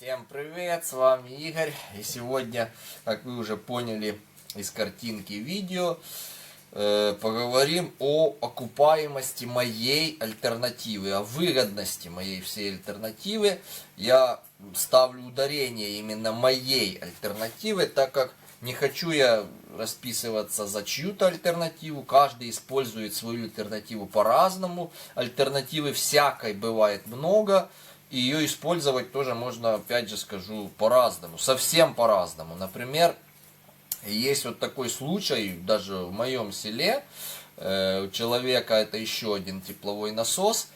Всем привет, с вами Игорь. И сегодня, как вы уже поняли из картинки видео, поговорим о окупаемости моей альтернативы, о выгодности моей всей альтернативы. Я ставлю ударение именно моей альтернативы, так как не хочу я расписываться за чью-то альтернативу. Каждый использует свою альтернативу по-разному. Альтернативы всякой бывает много. И ее использовать тоже можно, опять же скажу, по-разному. Совсем по-разному. Например, есть вот такой случай, даже в моем селе, у человека это еще один тепловой насос.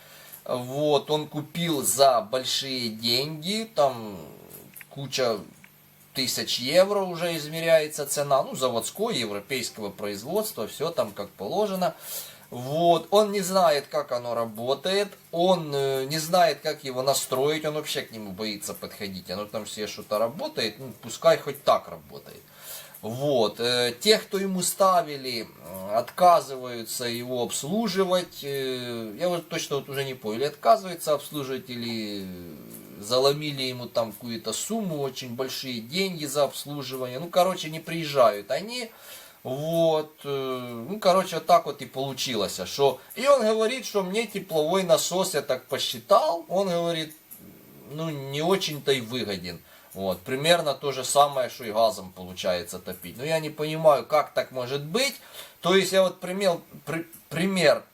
Вот, он купил за большие деньги, там куча тысяч евро уже измеряется цена, ну, заводской, европейского производства, все там как положено. Вот, он не знает, как оно работает, он не знает, как его настроить, он вообще к нему боится подходить, оно там все что-то работает, ну, пускай хоть так работает. Вот, те, кто ему ставили, отказываются его обслуживать, я вот точно вот уже не понял, или отказываются обслуживать, или заломили ему там какую-то сумму, очень большие деньги за обслуживание, ну, короче, не приезжают они. Вот, ну, короче, вот так вот и получилось, что... И он говорит, что мне тепловой насос, я так посчитал, он говорит, ну, не очень-то и выгоден. Вот, примерно то же самое, что и газом получается топить. Но я не понимаю, как так может быть. То есть, я вот пример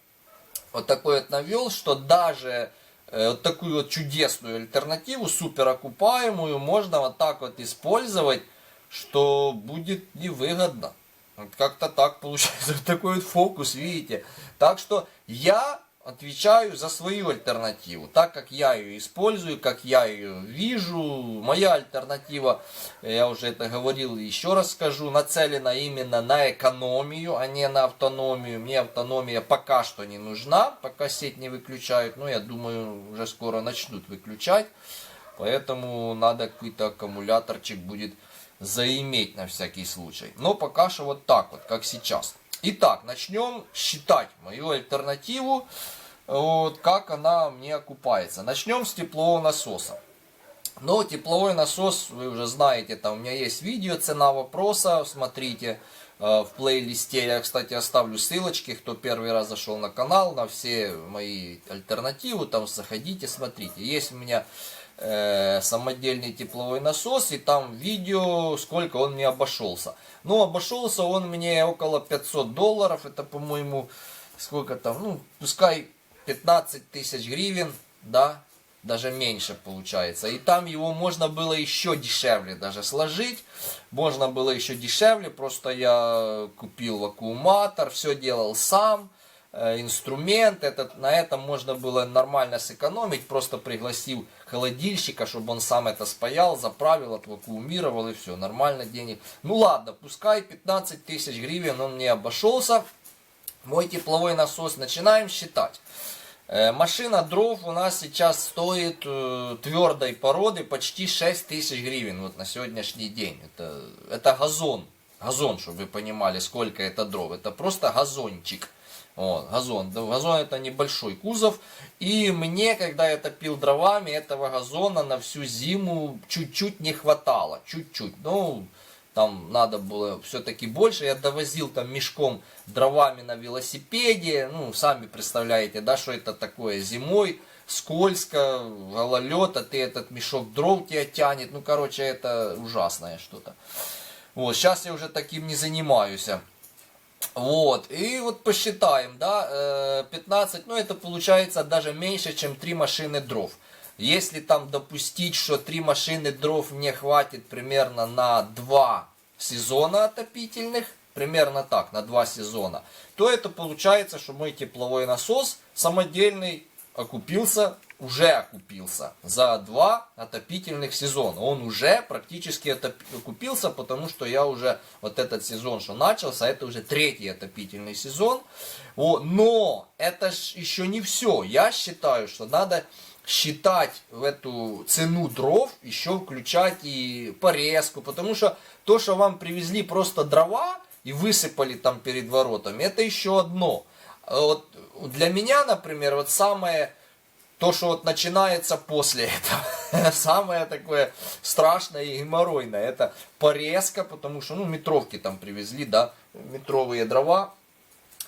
вот такой вот навел, что даже вот такую вот чудесную альтернативу, суперокупаемую, можно вот так вот использовать, что будет невыгодно. Вот как-то так получается, такой вот фокус, видите. Так что я отвечаю за свою альтернативу, так как я ее использую, как я ее вижу. Моя альтернатива, я уже это говорил, еще раз скажу, нацелена именно на экономию, а не на автономию. Мне автономия пока что не нужна, пока сеть не выключают, но я думаю, уже скоро начнут выключать. Поэтому надо какой-то аккумуляторчик будет заиметь на всякий случай. Но пока что вот так вот, как сейчас. Итак, начнем считать мою альтернативу, вот, как она мне окупается. Начнем с теплового насоса. Но тепловой насос, вы уже знаете, там у меня есть видео, цена вопроса, смотрите в плейлисте. Я, кстати, оставлю ссылочки, кто первый раз зашел на канал, на все мои альтернативы, там заходите, смотрите. Есть у меня самодельный тепловой насос, и там видео, сколько он мне обошелся. Ну, обошелся он мне около $500, это, по-моему, сколько там, ну, пускай 15 тысяч гривен, да, даже меньше получается. И там его можно было еще дешевле даже сложить, можно было еще дешевле, просто я купил вакууматор, все делал сам. Инструмент, на этом можно было нормально сэкономить, просто пригласил холодильщика, чтобы он сам это спаял, заправил, отвакуумировал и все, нормально денег. Ну ладно, пускай 15 тысяч гривен он мне обошелся, мой тепловой насос, начинаем считать. Машина дров у нас сейчас стоит твердой породы почти 6 тысяч гривен вот на сегодняшний день. Это газон, чтобы вы понимали, сколько это дров, это просто газончик. Вот, газон. Газон это небольшой кузов. И мне, когда я топил дровами, этого газона на всю зиму чуть-чуть не хватало. Чуть-чуть. Ну, там надо было все-таки больше. Я довозил там мешком дровами на велосипеде. Ну, сами представляете, да, что это такое зимой. Скользко, гололед, а ты этот мешок дров тебя тянет. Ну, короче, это ужасное что-то. Вот, сейчас я уже таким не занимаюсь. Вот, и вот посчитаем, да, 15, ну это получается даже меньше, чем 3 машины дров. Если там допустить, что 3 машины дров мне хватит примерно на 2 сезона отопительных, примерно так, на 2 сезона, то это получается, что мой тепловой насос самодельный уже окупился за 2 отопительных сезона. Он уже практически окупился, потому что я уже вот этот сезон, что начался, это уже 3-й отопительный сезон. Но это ж еще не все. Я считаю, что надо считать в эту цену дров, еще включать и порезку, потому что то, что вам привезли просто дрова и высыпали там перед воротами, это еще одно. Вот для меня, например, вот самое... То, что вот начинается после этого, самое такое страшное и геморройное, это порезка, потому что, ну, метровки там привезли, да, метровые дрова.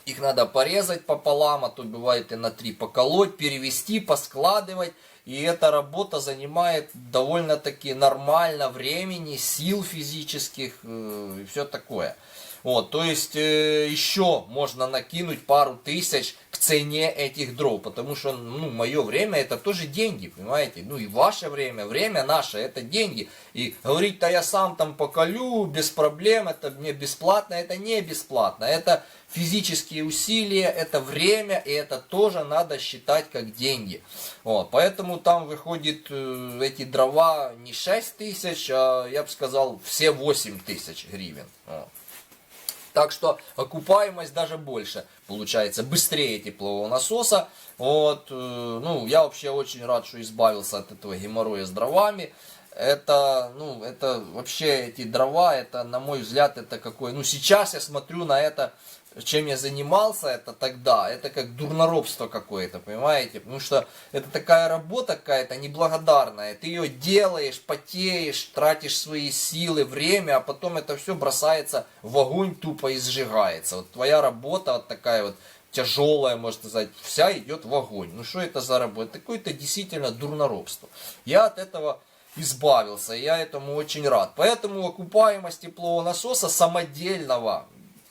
Их надо порезать пополам, а то бывает и на 3 поколоть, перевести, поскладывать. И эта работа занимает довольно-таки нормально времени, сил физических и все такое. Вот, то есть еще можно накинуть пару тысяч к цене этих дров, потому что, ну, мое время это тоже деньги, понимаете? Ну и ваше время, время наше, это деньги. И говорить-то я сам там поколю, без проблем, это мне бесплатно, это не бесплатно. Это физические усилия, это время, и это тоже надо считать как деньги. Вот, поэтому там выходит эти дрова не 6 тысяч, а я бы сказал все 8 тысяч гривен. Вот. Так что окупаемость даже больше получается, быстрее теплового насоса. Вот, ну, я вообще очень рад, что избавился от этого геморроя с дровами. Это, ну, это вообще эти дрова, это, на мой взгляд, это какой, ну, сейчас я смотрю на это, чем я занимался, это тогда, это как дурноробство какое-то, понимаете? Потому что это такая работа какая-то неблагодарная. Ты ее делаешь, потеешь, тратишь свои силы, время, а потом это все бросается в огонь тупо и сжигается. Вот твоя работа вот такая вот тяжелая, можно сказать, вся идет в огонь. Ну что это за работа? Такое-то действительно дурноробство. Я от этого избавился, и я этому очень рад. Поэтому окупаемость теплового насоса самодельного,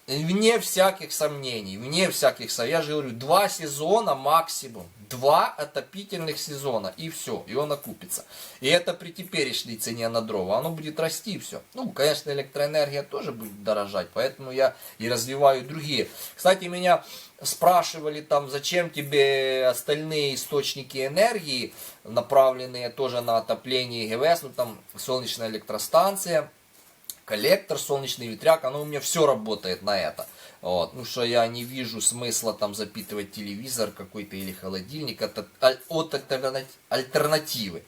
вне всяких сомнений, я же говорю, 2 сезона максимум, 2 отопительных сезона, и все, и он окупится. И это при теперешней цене на дрова, оно будет расти, и все. Ну, конечно, электроэнергия тоже будет дорожать, поэтому я и развиваю другие. Кстати, меня спрашивали там, зачем тебе остальные источники энергии, направленные тоже на отопление ГВС, ну там солнечная электростанция, коллектор, солнечный ветряк, оно у меня все работает на это. Вот. Ну что я не вижу смысла там запитывать телевизор какой-то или холодильник от альтернативы.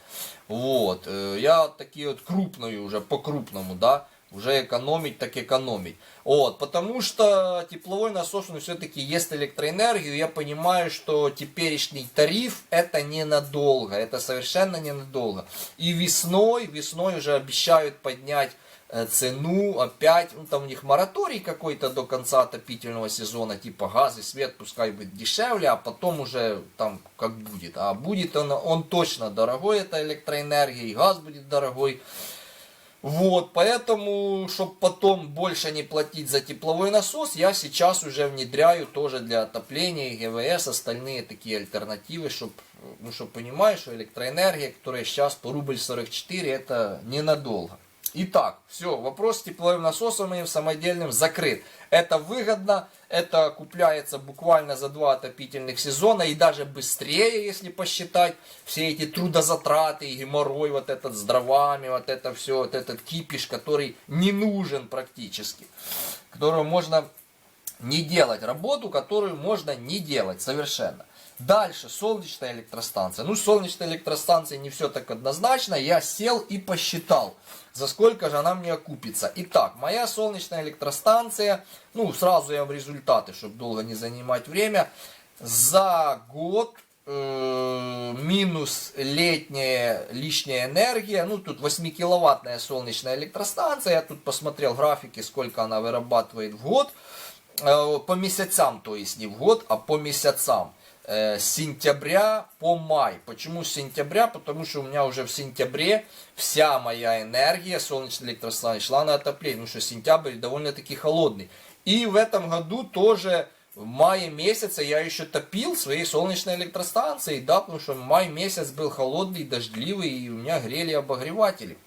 Вот. Я такие вот крупные уже, по-крупному, да, уже экономить, так экономить. Вот, потому что тепловой насос, он все-таки ест электроэнергию. Я понимаю, что теперешний тариф это ненадолго, это совершенно ненадолго. И весной уже обещают поднять цену опять, ну там у них мораторий какой-то до конца отопительного сезона, типа газ и свет пускай будет дешевле, а потом уже там как будет. А будет он точно дорогой, это электроэнергия, и газ будет дорогой. Вот, поэтому, чтобы потом больше не платить за тепловой насос, я сейчас уже внедряю тоже для отопления ГВС, остальные такие альтернативы, чтобы, ну, чтобы понимаешь, что электроэнергия, которая сейчас по рубль 44, это ненадолго. Итак, все, вопрос с тепловым насосом моим самодельным закрыт. Это выгодно, это окупляется буквально за 2 отопительных сезона и даже быстрее, если посчитать все эти трудозатраты, геморрой вот этот с дровами, вот это все, вот этот кипиш, который не нужен практически, которого можно не делать, работу, которую можно не делать совершенно. Дальше, солнечная электростанция. Ну, солнечная электростанция не все так однозначно. Я сел и посчитал, за сколько же она мне окупится. Итак, моя солнечная электростанция, ну, сразу я в результаты, чтобы долго не занимать время, за год минус летняя лишняя энергия, ну, тут 8-киловаттная солнечная электростанция, я тут посмотрел графики, сколько она вырабатывает в год, по месяцам, то есть не в год, а по месяцам. С сентября по май. Почему с сентября? Потому что у меня уже в сентябре вся моя энергия солнечной электростанции шла на отопление. Потому что сентябрь довольно-таки холодный. И в этом году тоже в мае месяце я еще топил свои солнечные электростанции. Да, потому что май месяц был холодный, дождливый, и у меня грели обогреватели.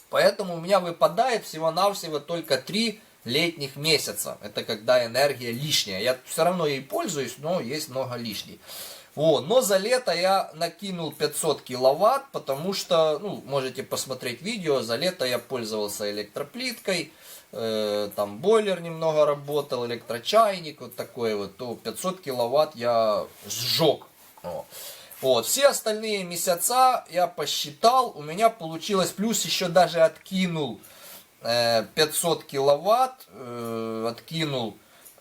Поэтому у меня выпадает всего-навсего только 3 летних месяца. Это когда энергия лишняя. Я все равно ей пользуюсь, но есть много лишней. Вот. Но за лето я накинул 500 киловатт, потому что, ну, можете посмотреть видео, за лето я пользовался электроплиткой, там бойлер немного работал, электрочайник, вот такой вот, то 500 киловатт я сжег. Вот. Все остальные месяца я посчитал, у меня получилось, плюс еще даже откинул 500 киловатт, откинул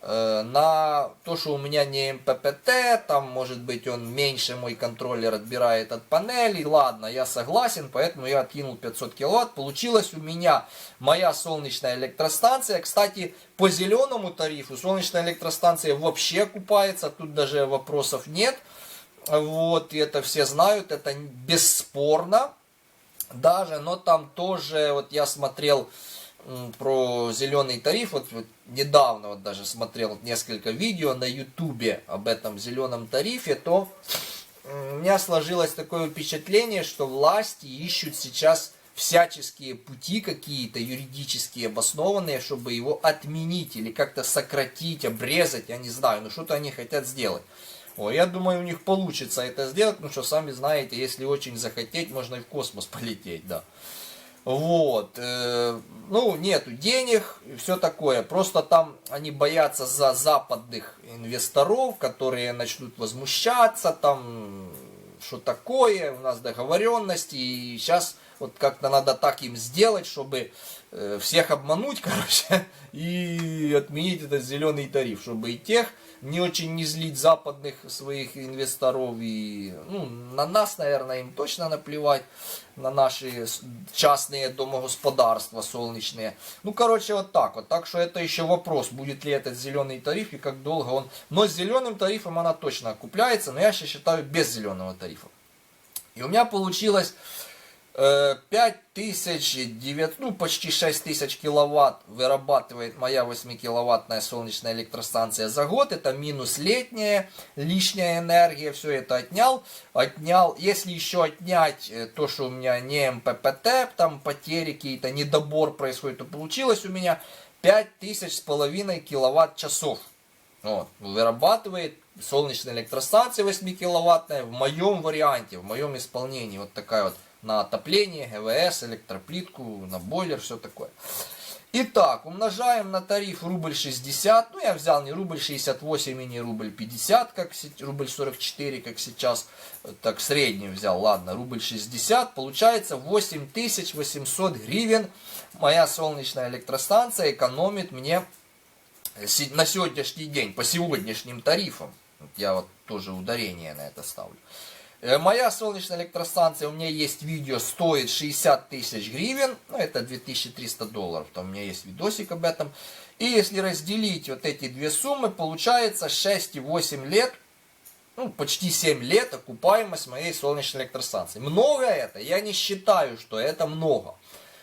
на то, что у меня не МППТ, там может быть он меньше мой контроллер отбирает от панели. Ладно, я согласен, поэтому я откинул 500 киловатт. Получилась у меня моя солнечная электростанция. Кстати, по зеленому тарифу солнечная электростанция вообще окупается, тут даже вопросов нет. Вот, и это все знают, это бесспорно даже, но там тоже, вот я смотрел про зеленый тариф, вот недавно вот даже смотрел несколько видео на ютубе об этом зеленом тарифе, то у меня сложилось такое впечатление, что власти ищут сейчас всяческие пути какие-то юридически обоснованные, чтобы его отменить или как-то сократить, обрезать, я не знаю, но что-то они хотят сделать. Я думаю, у них получится это сделать, потому что, сами знаете, если очень захотеть, можно и в космос полететь, да. Вот, ну, нету денег и все такое. Просто там они боятся за западных инвесторов, которые начнут возмущаться, там, что такое, у нас договоренности, и сейчас вот как-то надо так им сделать, чтобы всех обмануть, короче, и отменить этот зеленый тариф, чтобы и тех не очень не злить западных своих инвесторов, и ну, на нас, наверное, им точно наплевать, на наши частные домогосподарства солнечные. Ну, короче, вот так вот. Так что это еще вопрос, будет ли этот зеленый тариф и как долго он. Но с зеленым тарифом она точно окупляется, но я сейчас считаю без зеленого тарифа. И у меня получилось 5900, ну почти 6000 киловатт вырабатывает моя 8-киловаттная солнечная электростанция за год. Это минус летняя, лишняя энергия, все это отнял. Если еще отнять то, что у меня не МППТ, там потери какие-то, недобор происходит, то получилось у меня 5500 киловатт-часов. Вот, вырабатывает солнечная электростанция 8-киловаттная в моем варианте, в моем исполнении. Вот такая вот. На отопление, ГВС, электроплитку, на бойлер, все такое. Итак, умножаем на тариф рубль 60. Ну, я взял не рубль 68 и не рубль 50, как рубль 44, как сейчас. Так, средний взял, ладно, рубль 60. Получается 8800 гривен. Моя солнечная электростанция экономит мне на сегодняшний день, по сегодняшним тарифам. Я вот тоже ударение на это ставлю. Моя солнечная электростанция, у меня есть видео, стоит 60 тысяч гривен, ну это 2300 долларов, там у меня есть видосик об этом. И если разделить вот эти две суммы, получается 6,8 лет, ну почти 7 лет окупаемость моей солнечной электростанции. Много это? Я не считаю, что это много.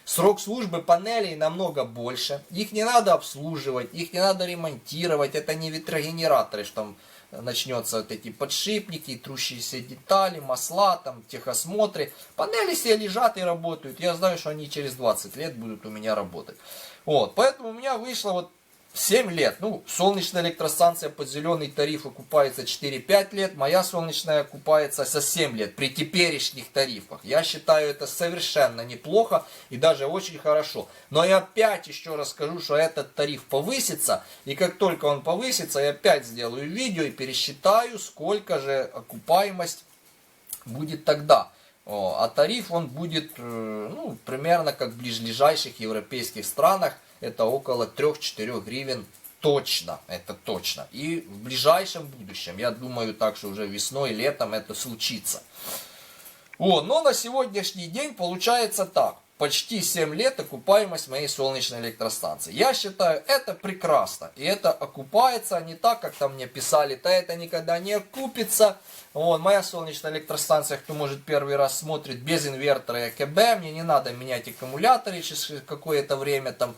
Срок службы панелей намного больше, их не надо обслуживать, их не надо ремонтировать, это не ветрогенераторы, что там начнется вот эти подшипники, трущиеся детали, масла, там, техосмотры. Панели все лежат и работают. Я знаю, что они через 20 лет будут у меня работать. Вот, поэтому у меня вышло вот 7 лет. Ну, солнечная электростанция под зеленый тариф окупается 4-5 лет. Моя солнечная окупается со 7 лет при теперешних тарифах. Я считаю это совершенно неплохо и даже очень хорошо. Но я опять еще раз скажу, что этот тариф повысится. И как только он повысится, я опять сделаю видео и пересчитаю, сколько же окупаемость будет тогда. А тариф он будет ну, примерно как в ближайших европейских странах. Это около 3-4 гривен точно, это точно. И в ближайшем будущем, я думаю, так что уже весной, летом это случится. Но на сегодняшний день получается так. Почти 7 лет окупаемость моей солнечной электростанции. Я считаю, это прекрасно. И это окупается не так, как там мне писали, то это никогда не окупится. Моя солнечная электростанция, кто может первый раз смотрит, без инвертора и АКБ. Мне не надо менять аккумуляторы через какое-то время там.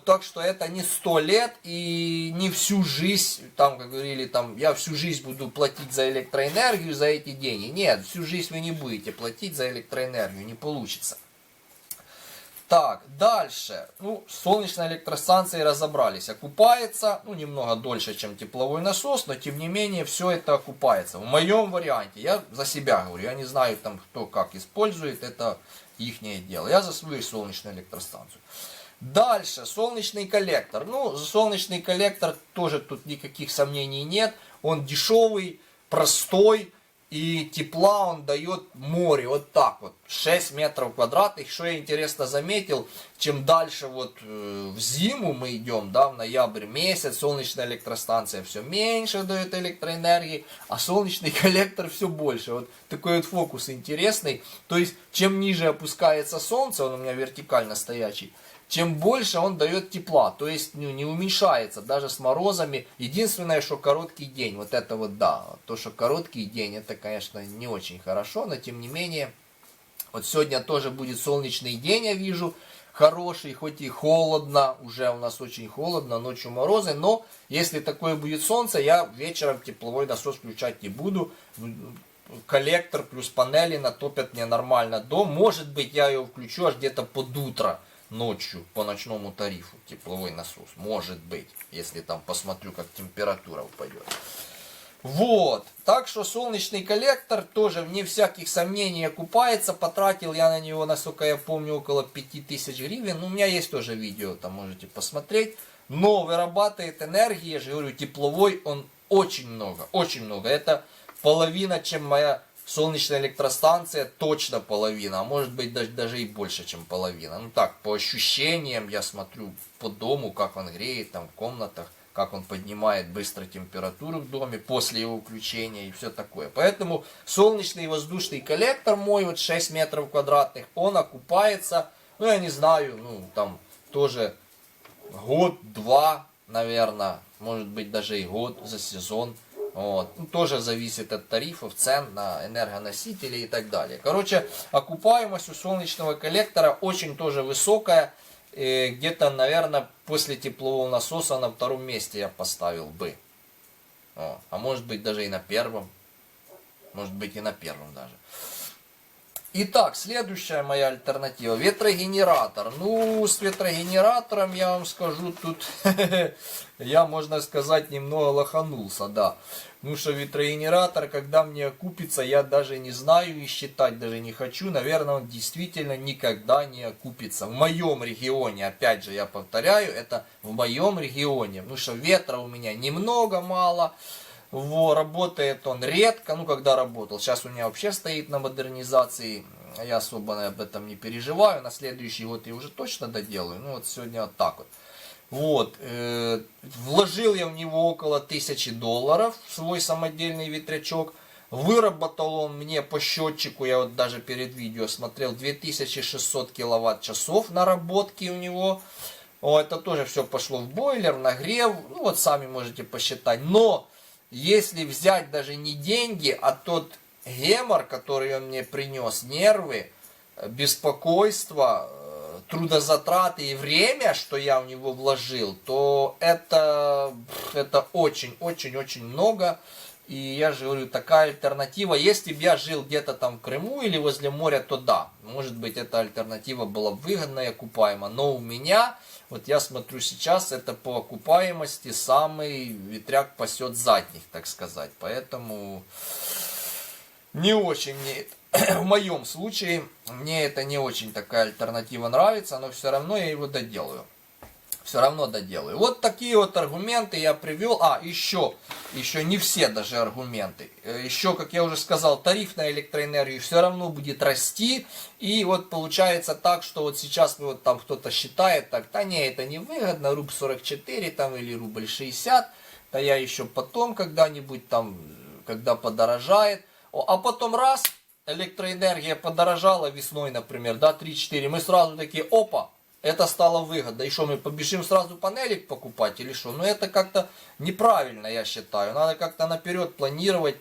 Так что это не 100 лет и не всю жизнь, там, как говорили, там, я всю жизнь буду платить за электроэнергию, за эти деньги. Нет, всю жизнь вы не будете платить за электроэнергию, не получится. Так, дальше. С солнечной электростанцией разобрались. Окупается, немного дольше, чем тепловой насос, но тем не менее все это окупается. В моем варианте, я за себя говорю, я не знаю там кто как использует, это ихнее дело. Я за свою солнечную электростанцию. Дальше, солнечный коллектор. За солнечный коллектор тоже тут никаких сомнений нет. Он дешевый, простой. и тепла он дает море, вот так вот, 6 метров квадратных. Что я интересно заметил, чем дальше вот в зиму мы идем, да, в ноябрь месяц, солнечная электростанция все меньше дает электроэнергии, а солнечный коллектор все больше. Вот такой вот фокус интересный. То есть, чем ниже опускается солнце, он у меня вертикально стоячий, чем больше он дает тепла, то есть не уменьшается, даже с морозами. Единственное, что короткий день, вот это вот да, то, что короткий день, это, конечно, не очень хорошо, но тем не менее, вот сегодня тоже будет солнечный день, я вижу, хороший, хоть и холодно, уже у нас очень холодно, ночью морозы, но если такое будет солнце, я вечером тепловой насос включать не буду. Коллектор плюс панели натопят мне нормально дом, может быть, я ее включу аж где-то под утро. Ночью по ночному тарифу тепловой насос. Может быть, если там посмотрю, как температура упадет. Вот. Так что солнечный коллектор тоже вне всяких сомнений окупается. Потратил я на него, насколько я помню, около 5000 гривен. Ну, у меня есть тоже видео, там можете посмотреть. Но вырабатывает энергии, я же говорю, тепловой он очень много. Очень много. Это половина, чем моя солнечная электростанция, точно половина, а может быть даже и больше, чем половина. Ну так, по ощущениям, я смотрю по дому, как он греет там в комнатах, как он поднимает быстро температуру в доме после его включения и все такое. Поэтому солнечный воздушный коллектор мой, вот 6 метров квадратных, он окупается, ну я не знаю, ну там тоже год-два, наверное, может быть даже и год за сезон. Вот. Ну, тоже зависит от тарифов, цен на энергоносители и так далее. Короче, окупаемость у солнечного коллектора очень тоже высокая. Где-то, наверное, после теплового насоса на втором месте я поставил бы. А может быть даже и на первом. Может быть и на первом даже. Итак, следующая моя альтернатива. Ветрогенератор. Ну, с ветрогенератором, я вам скажу, тут я, можно сказать, немного лоханулся, да. Ну что ветрогенератор, когда мне окупится, я даже не знаю и считать даже не хочу. Наверное, он действительно никогда не окупится. В моем регионе, опять же, я повторяю, это в моем регионе. Потому что ветра у меня немного, мало. Работает он редко, ну когда работал. Сейчас у меня вообще стоит на модернизации. Я особо об этом не переживаю. На следующий год я уже точно доделаю. Ну вот сегодня вот так вот. Вот. Вложил я в него около $1000 в свой самодельный ветрячок. Выработал он мне по счетчику, я вот даже перед видео смотрел, 2600 киловатт-часов наработки у него. Это тоже все пошло в бойлер, в нагрев. Ну вот сами можете посчитать. Но если взять даже не деньги, а тот гемор, который он мне принес, нервы, беспокойство, трудозатраты и время, что я в него вложил, то это очень-очень-очень много. И я же говорю, такая альтернатива, если бы я жил где-то там в Крыму или возле моря, то да, может быть, эта альтернатива была выгодна и окупаема. Но у меня, вот я смотрю сейчас, это по окупаемости самый ветряк пасет задних, так сказать. Поэтому не очень мне, в моем случае, мне это не очень такая альтернатива нравится, но все равно я его доделаю. Все равно доделаю. Вот такие вот аргументы я привел. Еще не все даже аргументы. Еще, как я уже сказал, тариф на электроэнергию все равно будет расти. И вот получается так, что вот сейчас вот там кто-то считает, так, да не, это не выгодно, рубль 44 там или рубль 60. Да я еще потом когда-нибудь там, когда подорожает. А потом раз, электроэнергия подорожала весной, например, да, 3-4. Мы сразу такие, опа. Это стало выгодно. И что, мы побежим сразу панелек покупать или что? Ну это как-то неправильно, я считаю. Надо как-то наперед планировать,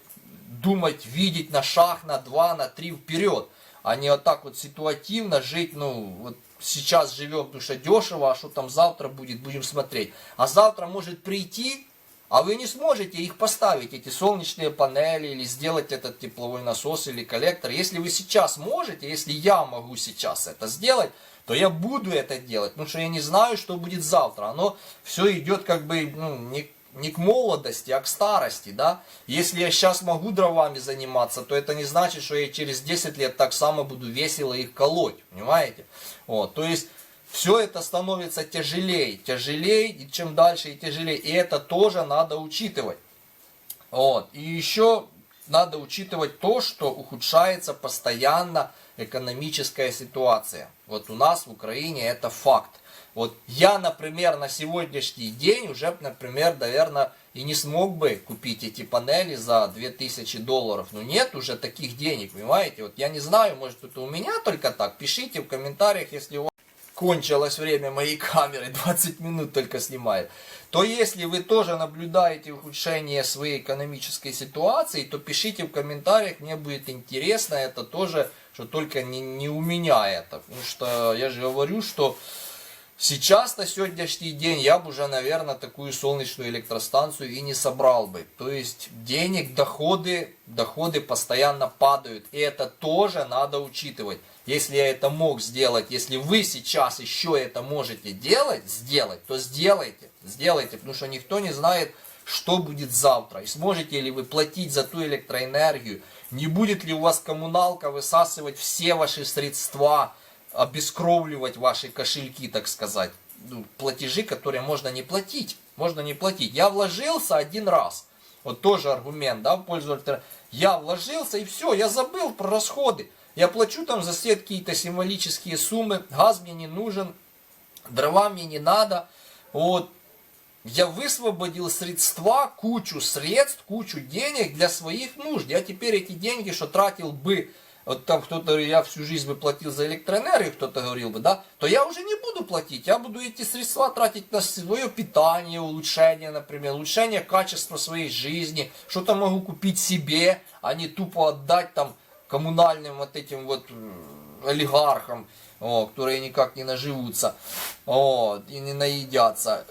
думать, видеть на шаг, на 2, на 3 вперед. А не вот так вот ситуативно жить, ну вот сейчас живем, потому что дешево, а что там завтра будет, будем смотреть. А завтра может прийти, а вы не сможете их поставить, эти солнечные панели, или сделать этот тепловой насос или коллектор. Если вы сейчас можете, если я могу сейчас это сделать, то я буду это делать, потому что я не знаю, что будет завтра. Оно все идет как бы не к молодости, а к старости, да. Если я сейчас могу дровами заниматься, то это не значит, что я через 10 лет так само буду весело их колоть, понимаете? Вот, то есть все это становится тяжелее, и чем дальше и тяжелее. И это тоже надо учитывать. Вот. И еще надо учитывать то, что ухудшается постоянно экономическая ситуация. Вот у нас в Украине это факт. Вот я, например, на сегодняшний день уже, например, наверное, и не смог бы купить эти панели за $2000. Но нет уже таких денег, понимаете? Вот я не знаю, может это у меня только так. Пишите в комментариях, если у вас кончилось время моей камеры, 20 минут только снимает. То если вы тоже наблюдаете ухудшение своей экономической ситуации, то пишите в комментариях, мне будет интересно это тоже, что только не у меня это. Потому что я же говорю, что сейчас, на сегодняшний день, я бы уже, наверное, такую солнечную электростанцию и не собрал бы. То есть денег, доходы постоянно падают. И это тоже надо учитывать. Если я это мог сделать, если вы сейчас еще это можете сделать, то сделайте. Сделайте, потому что никто не знает, что будет завтра. И сможете ли вы платить за ту электроэнергию. Не будет ли у вас коммуналка высасывать все ваши средства, обескровливать ваши кошельки, так сказать. Ну, платежи, которые можно не платить. Можно не платить. Я вложился один раз. Вот тоже аргумент, да, в пользу альтернативы. Я вложился и все, я забыл про расходы. Я плачу там за свет какие-то символические суммы. Газ мне не нужен. Дрова мне не надо. Вот. Я высвободил средства, кучу средств, кучу денег для своих нужд. Я теперь эти деньги, что тратил бы, вот там кто-то говорит, я всю жизнь бы платил за электроэнергию, кто-то говорил бы, да, то я уже не буду платить, я буду эти средства тратить на свое питание, улучшение, например, улучшение качества своей жизни, что-то могу купить себе, а не тупо отдать там коммунальным вот этим вот олигархам, которые никак не наживутся, и не наедятся.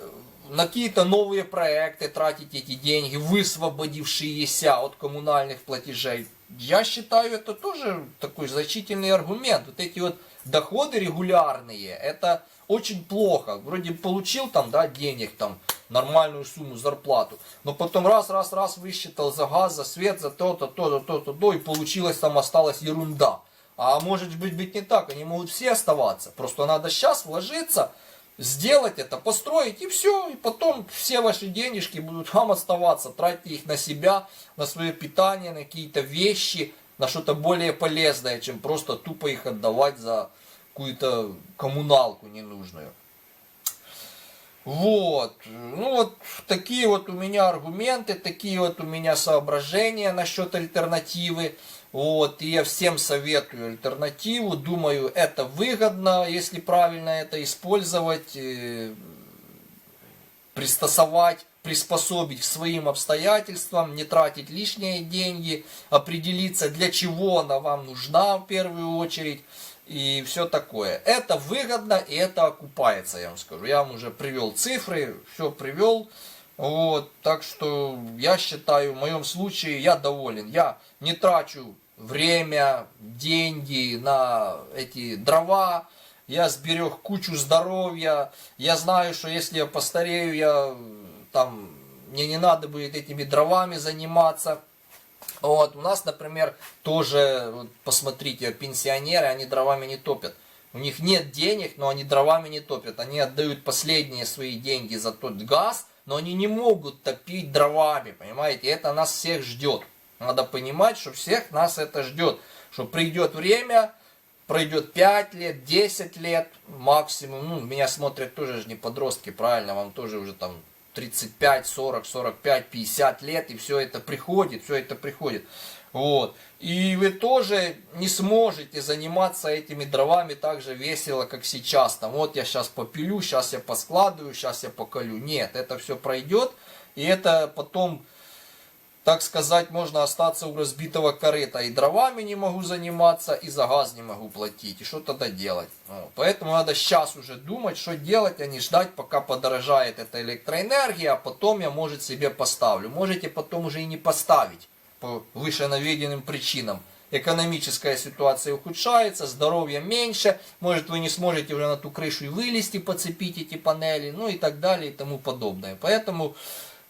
На какие-то новые проекты тратить эти деньги, высвободившиеся от коммунальных платежей. Я считаю, это тоже такой значительный аргумент. Вот эти вот доходы регулярные, это очень плохо. Вроде получил там, да, денег, там, нормальную сумму, зарплату. Но потом раз высчитал за газ, за свет, за то, и получилось там, осталась ерунда. А может быть не так, они могут все оставаться. Просто надо сейчас вложиться, сделать это, построить и все. И потом все ваши денежки будут вам оставаться. Тратьте их на себя, на свое питание, на какие-то вещи, на что-то более полезное, чем просто тупо их отдавать за какую-то коммуналку ненужную. Вот. Ну вот такие вот у меня аргументы, такие вот у меня соображения насчет альтернативы. Вот, и я всем советую альтернативу. Думаю, это выгодно, если правильно это использовать, приспособить к своим обстоятельствам, не тратить лишние деньги, определиться, для чего она вам нужна в первую очередь. И все такое. Это выгодно и это окупается, я вам скажу. Я вам уже привел цифры, все привел. Вот, так что я считаю, в моем случае я доволен. Я не трачу время, деньги на эти дрова. Я сберег кучу здоровья. Я знаю, что если я постарею, мне не надо будет этими дровами заниматься. Вот, у нас, например, тоже, вот, посмотрите, пенсионеры, они дровами не топят. У них нет денег, но они дровами не топят. Они отдают последние свои деньги за тот газ, но они не могут топить дровами, понимаете? Это нас всех ждет. Надо понимать, что всех нас это ждет. Что придет время, пройдет 5 лет, 10 лет максимум. Ну, меня смотрят тоже же не подростки, правильно, вам тоже уже там 35, 40, 45, 50 лет, и все это приходит, Вот. И вы тоже не сможете заниматься этими дровами так же весело, как сейчас. Там, вот я сейчас попилю, сейчас я поскладываю, сейчас я поколю. Нет, это все пройдет, и это потом, так сказать, можно остаться у разбитого корыта. И дровами не могу заниматься, и за газ не могу платить. И что тогда делать? Поэтому надо сейчас уже думать, что делать, а не ждать, пока подорожает эта электроэнергия, а потом я, может, себе поставлю. Можете потом уже и не поставить по выше наведенным причинам. Экономическая ситуация ухудшается, здоровья меньше, может, вы не сможете уже на ту крышу и вылезти, подцепить эти панели, ну и так далее и тому подобное. Поэтому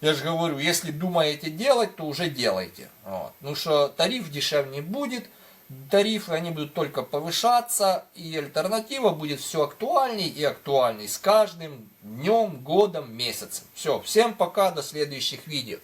я же говорю, если думаете делать, то уже делайте. Вот. Ну что тариф дешевле не будет, тарифы они будут только повышаться, и альтернатива будет все актуальней и актуальней с каждым днем, годом, месяцем. Все, всем пока, до следующих видео.